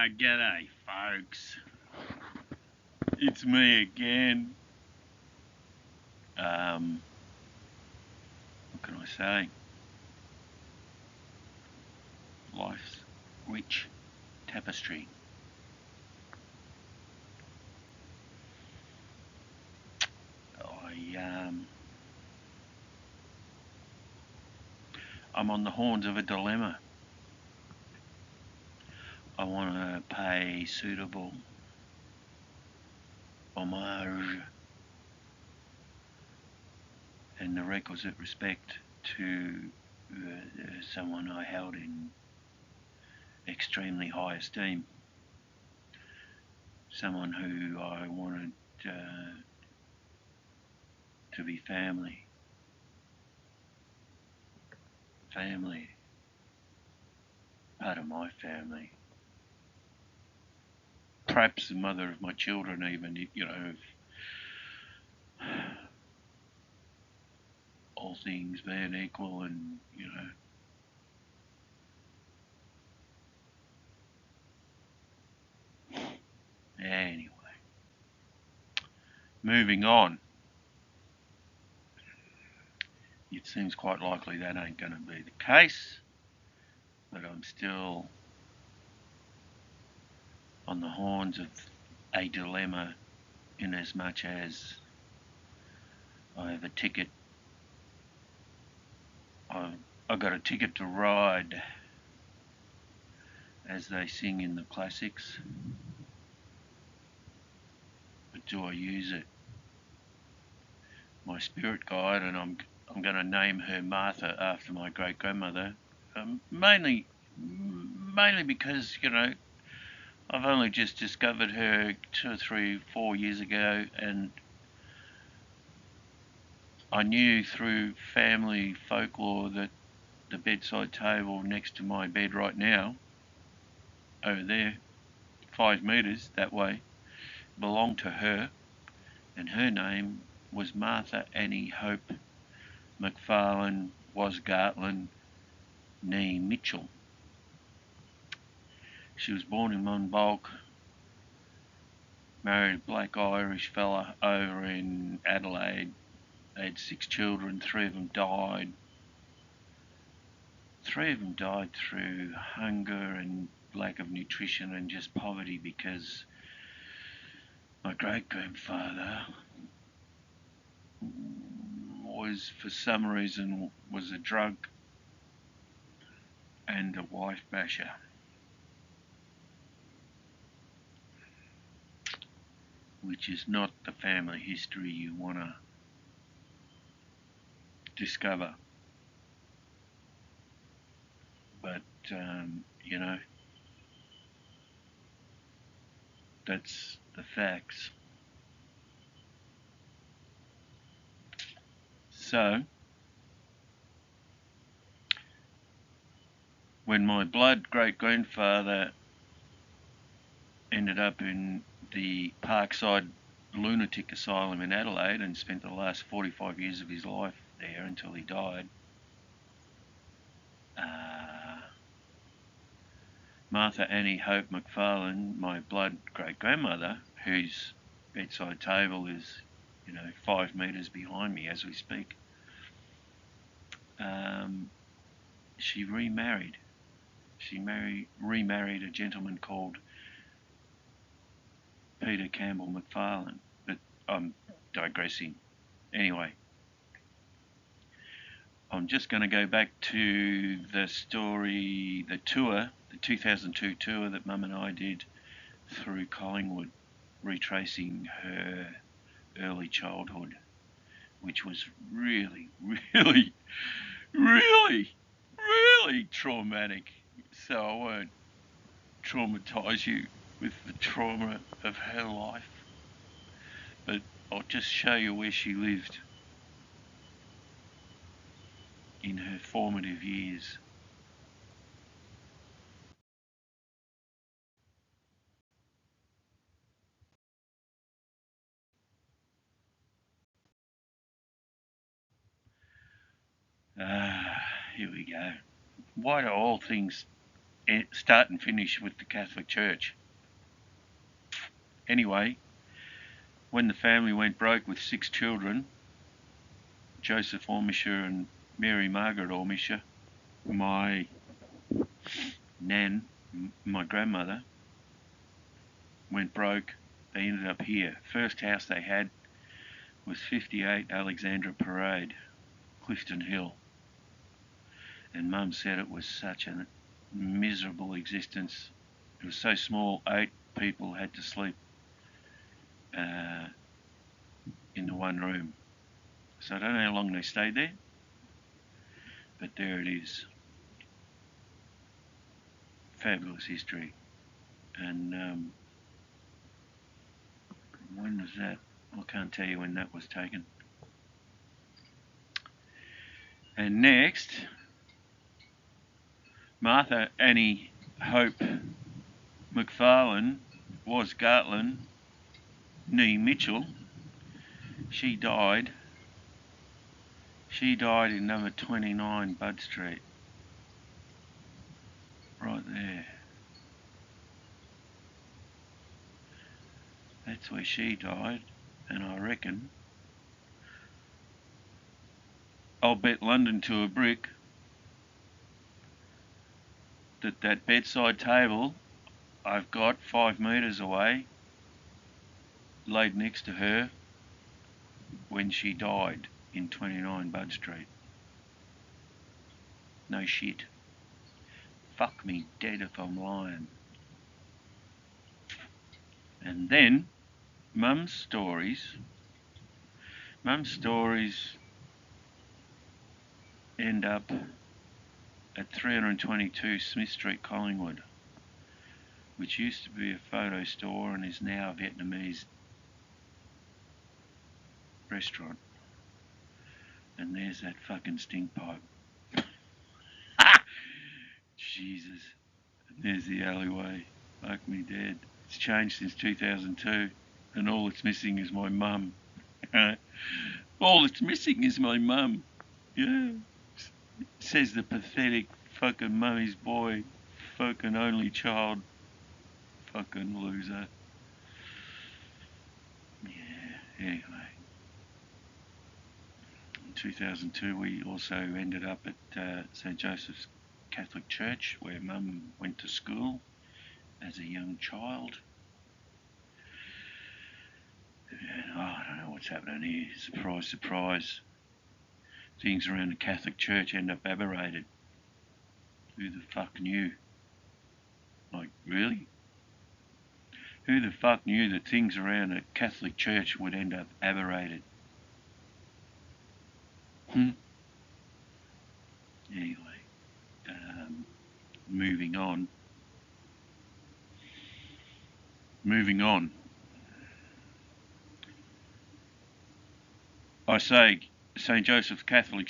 G'day, folks. It's me again. What can I say? Life's rich tapestry. I'm on the horns of a dilemma. I want to pay suitable homage and the requisite respect to someone I held in extremely high esteem. Someone who I wanted to be family, part of my family. Perhaps the mother of my children, even, all things being equal, and anyway, moving on. It seems quite likely that ain't going to be the case, but I'm still on the horns of a dilemma, in as much as I have a ticket. I got a ticket to ride, as they sing in the classics, but do I use it? My spirit guide, and I'm going to name her Martha after my great grandmother, mainly because I've only just discovered her 2 or 3, 4 years ago, and I knew through family folklore that the bedside table next to my bed right now, over there, 5 metres that way, belonged to her, and her name was Martha Annie Hope McFarlane Wasgartland nee Mitchell. She was born in Monbulk, married a black Irish fella over in Adelaide. They had 6 children, 3 of them died. 3 of them died through hunger and lack of nutrition and just poverty, because my great-grandfather was, for some reason, was a drug and a wife basher. Which is not the family history you want to discover. But, that's the facts. So, when my blood great-grandfather ended up in the Parkside Lunatic Asylum in Adelaide and spent the last 45 years of his life there until he died, Martha Annie Hope McFarlane, my blood great-grandmother, whose bedside table is, 5 metres behind me as we speak, she remarried. She remarried a gentleman called Peter Campbell McFarlane, but I'm digressing. Anyway, I'm just going to go back to the story, the tour, the 2002 tour that Mum and I did through Collingwood, retracing her early childhood, which was really, really, really, really traumatic. So I won't traumatise you with the trauma of her life, but I'll just show you where she lived in her formative years. Here we go. Why do all things start and finish with the Catholic Church. Anyway, when the family went broke with 6 children, Joseph Ormischer and Mary Margaret Ormischer, my nan, my grandmother, went broke. They ended up here. First house they had was 58 Alexandra Parade, Clifton Hill. And Mum said it was such a miserable existence. It was so small, 8 people had to sleep in the one room. So I don't know how long they stayed there, but there it is. Fabulous history. And when was that? I can't tell you when that was taken. And next, Martha Annie Hope McFarlane was Gartland, nee Mitchell. She died in number 29 Bud Street. Right there. That's where she died, and I reckon I'll bet London to a brick that bedside table I've got 5 metres away laid next to her when she died in 29 Bud Street. No shit. Fuck me dead if I'm lying. And then Mum's stories end up at 322 Smith Street, Collingwood, which used to be a photo store and is now a Vietnamese restaurant. And there's that fucking stink pipe. Jesus. And there's the alleyway. Fuck me dead. It's changed since 2002, and all it's missing is my mum. All it's missing is my mum. Yeah. Says the pathetic fucking mummy's boy, fucking only child, fucking loser. Yeah, anyway. In 2002 we also ended up at St. Joseph's Catholic Church, where Mum went to school as a young child. And, I don't know what's happening here. Surprise, surprise. Things around the Catholic Church end up aberrated. Who the fuck knew? Like, really? Who the fuck knew that things around a Catholic Church would end up aberrated? Anyway, moving on. I say, St. Joseph Catholic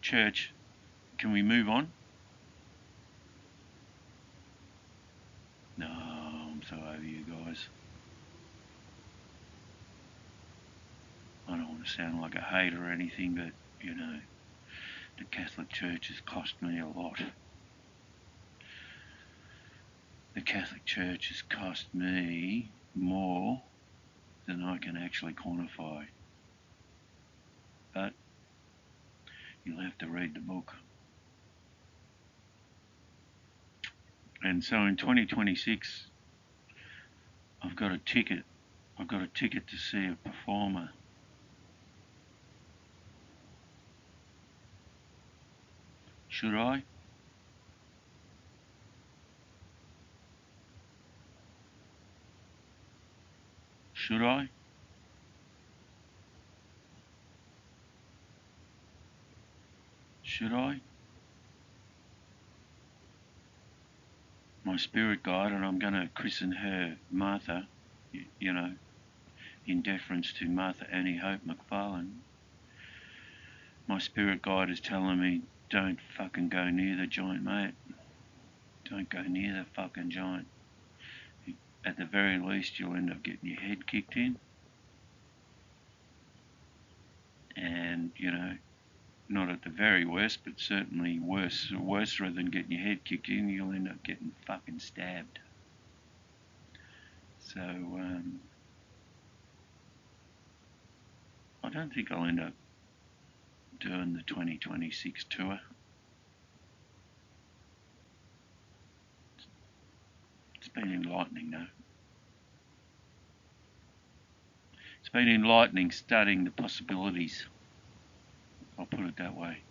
Church, can we move on? No, I'm so over you guys. I don't want to sound like a hater or anything, but, you know, the Catholic Church has cost me a lot. The Catholic Church has cost me more than I can actually quantify. But you'll have to read the book. And so in 2026, I've got a ticket to see a performer. Should I? Should I? Should I? My spirit guide, and I'm going to christen her Martha, you know, in deference to Martha Annie Hope McFarlane. My spirit guide is telling me, don't fucking go near the joint, mate. Don't go near the fucking joint. At the very least, you'll end up getting your head kicked in. And, you know, not at the very worst, but certainly worse than getting your head kicked in, you'll end up getting fucking stabbed. So, I don't think I'll end up doing the 2026 tour. It's been enlightening though. It's been enlightening studying the possibilities. I'll put it that way.